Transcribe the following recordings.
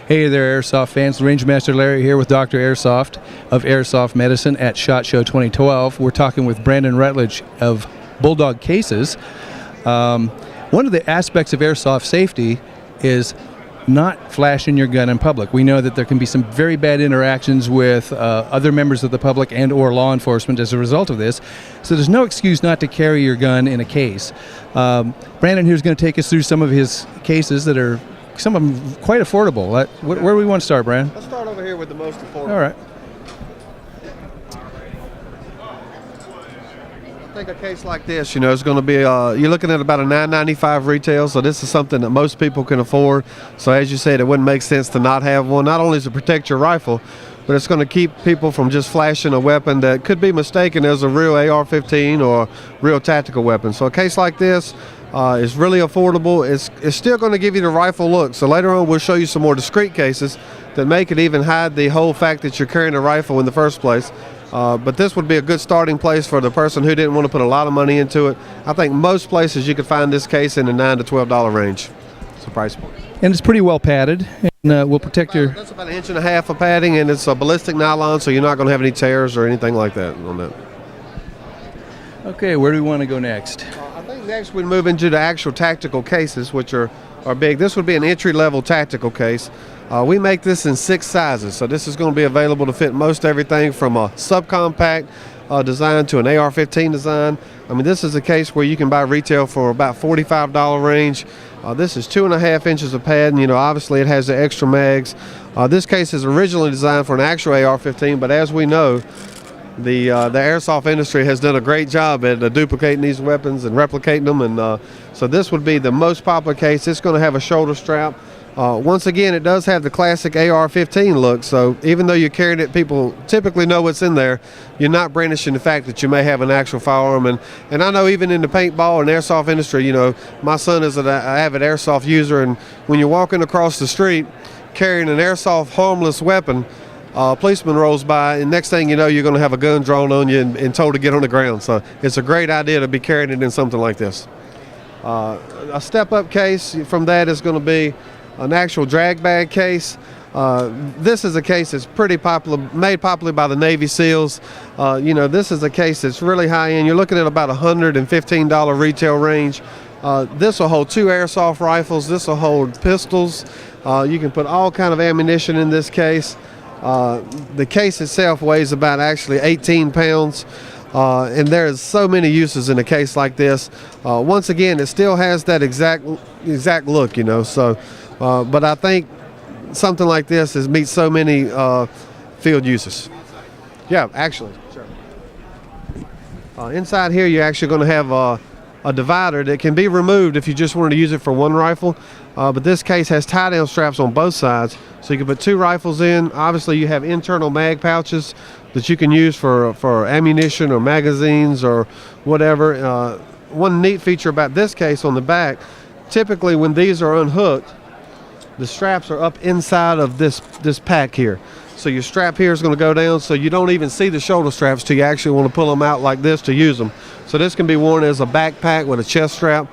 Hey there, Airsoft fans. Rangemaster Larry here with Dr. Airsoft of Airsoft Medicine at SHOT Show 2012. We're talking with Brandon Rutledge of Bulldog Cases. One of the aspects of airsoft safety is not flashing your gun in public. We know that there can be some very bad interactions with other members of the public and or law enforcement as a result of this. So there's no excuse not to carry your gun in a case. Brandon here is going to take us through some of his cases that are some of them quite affordable. Where do we want to start, Brandon? Let's start over here with the most affordable. All right. I think a case like this, you know, is going to be, you're looking at about a $9.95 retail, so this is something that most people can afford. So as you said, it wouldn't make sense to not have one. Not only to protect your rifle, but it's going to keep people from just flashing a weapon that could be mistaken as a real AR-15 or real tactical weapon. So a case like this is really affordable. It's still going to give you the rifle look. So later on we'll show you some more discreet cases that make it even hide the whole fact that you're carrying a rifle in the first place. But this would be a good starting place for the person who didn't want to put a lot of money into it. I think most places you could find this case in the $9 to $12 range. It's a price point. And it's pretty well padded, and will protect your... That's about 1.5 inches of padding, and it's a ballistic nylon, so you're not going to have any tears or anything like that on that. Okay, where do we want to go next? I think next we move into the actual tactical cases, which are big. This would be an entry-level tactical case. We make this in 6 sizes, so this is going to be available to fit most everything from a subcompact design to an AR-15 design. I mean, this is a case where you can buy retail for about $45 range. This is 2.5 inches of padding. You know, obviously it has the extra mags. This case is originally designed for an actual AR-15, but as we know, the airsoft industry has done a great job at duplicating these weapons and replicating them, and so this would be the most popular case. It's going to have a shoulder strap. Once again, it does have the classic AR-15 look, so even though you're carrying it, people typically know what's in there. You're not brandishing the fact that you may have an actual firearm, and I know even in the paintball and airsoft industry, you know, my son is an avid airsoft user, and when you're walking across the street carrying an airsoft harmless weapon, a policeman rolls by, and next thing you know, you're going to have a gun drawn on you and told to get on the ground. So it's a great idea to be carrying it in something like this. A step-up case from that is going to be an actual drag bag case. This is a case that's pretty popular, made popular by the Navy SEALs. You know, this is a case that's really high-end. You're looking at about $115 retail range. This will hold 2 airsoft rifles. This will hold pistols. You can put all kind of ammunition in this case. The case itself weighs about actually 18 pounds, and there's so many uses in a case like this. Once again, it still has that exact look, you know. So, but I think something like this meets so many field uses. Yeah, actually. Sure. Inside here, you're actually going to have a divider that can be removed if you just wanted to use it for one rifle. But this case has tie-down straps on both sides, so you can put 2 rifles in. Obviously, you have internal mag pouches that you can use for ammunition or magazines or whatever. One neat feature about this case on the back, typically when these are unhooked, the straps are up inside of this pack here. So your strap here is going to go down, so you don't even see the shoulder straps till you actually want to pull them out like this to use them. So this can be worn as a backpack with a chest strap.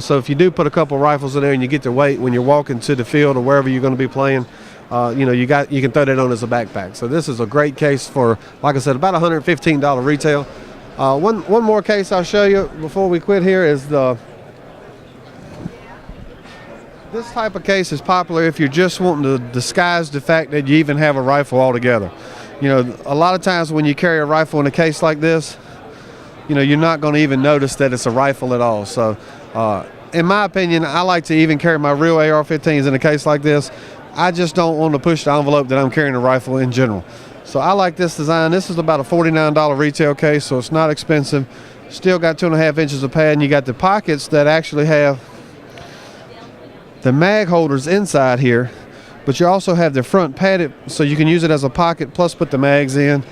So if you do put a couple rifles in there and you get the weight when you're walking to the field or wherever you're going to be playing, you know, you can throw that on as a backpack. So this is a great case for, like I said, about $115 retail. One more case I'll show you before we quit here is this type of case is popular if you're just wanting to disguise the fact that you even have a rifle altogether. You know, a lot of times when you carry a rifle in a case like this, you know, you're not going to even notice that it's a rifle at all. So in my opinion, I like to even carry my real AR-15s in a case like this. I just don't want to push the envelope that I'm carrying a rifle in general. So I like this design. This is about a $49 retail case, so it's not expensive. Still got 2.5 inches of pad, and you got the pockets that actually have the mag holders inside here, but you also have the front padded, so you can use it as a pocket plus put the mags in,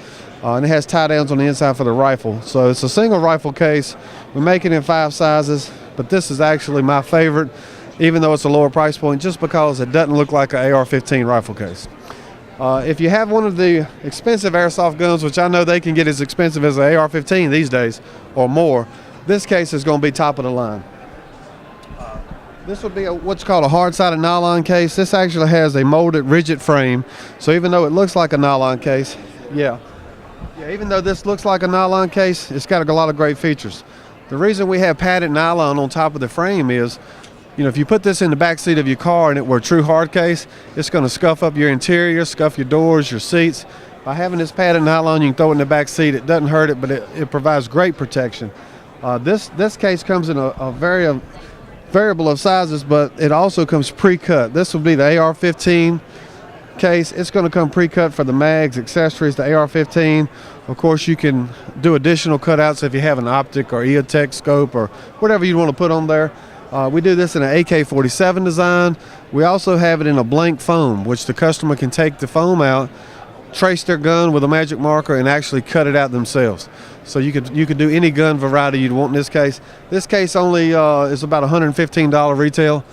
and it has tie downs on the inside for the rifle. So it's a single rifle case. We make it in 5 sizes, but this is actually my favorite, even though it's a lower price point, just because it doesn't look like an AR-15 rifle case. If you have one of the expensive airsoft guns, which I know they can get as expensive as an AR-15 these days or more, this case is going to be top of the line. This would be what's called a hard-sided nylon case. This actually has a molded rigid frame, so even though it looks like a nylon case, even though this looks like a nylon case, it's got a lot of great features. The reason we have padded nylon on top of the frame is, if you put this in the back seat of your car and it were a true hard case, it's going to scuff up your interior, scuff your doors, your seats. By having this padded nylon, you can throw it in the back seat. It doesn't hurt it, but it provides great protection. This case comes in a variable of sizes, but it also comes pre-cut. This will be the AR-15 case. It's going to come pre-cut for the mags, accessories, the AR-15. Of course, you can do additional cutouts if you have an optic or EOTech scope or whatever you want to put on there. We do this in an AK-47 design. We also have it in a blank foam, which the customer can take the foam out, trace their gun with a magic marker, and actually cut it out themselves. So you could do any gun variety you'd want in this case. This case only is about $115 retail.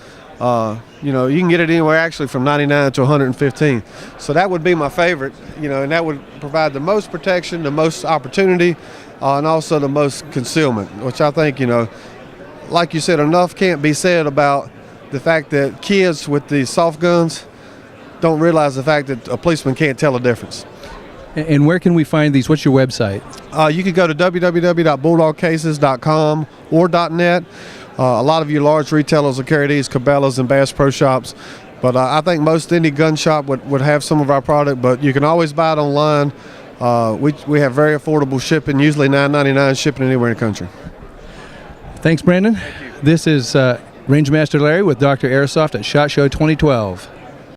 You can get it anywhere actually from $99 to $115. So that would be my favorite, and that would provide the most protection, the most opportunity, and also the most concealment, which I think, like you said, enough can't be said about the fact that kids with these soft guns don't realize the fact that a policeman can't tell a difference. And where can we find these? What's your website? You could go to www.bulldogcases.com or .net. A lot of your large retailers will carry these, Cabela's and Bass Pro Shops. But I think most any gun shop would have some of our product, but you can always buy it online. We have very affordable shipping, usually $9.99 shipping anywhere in the country. Thanks, Brandon. Thank you. This is Rangemaster Larry with Dr. Airsoft at SHOT Show 2012.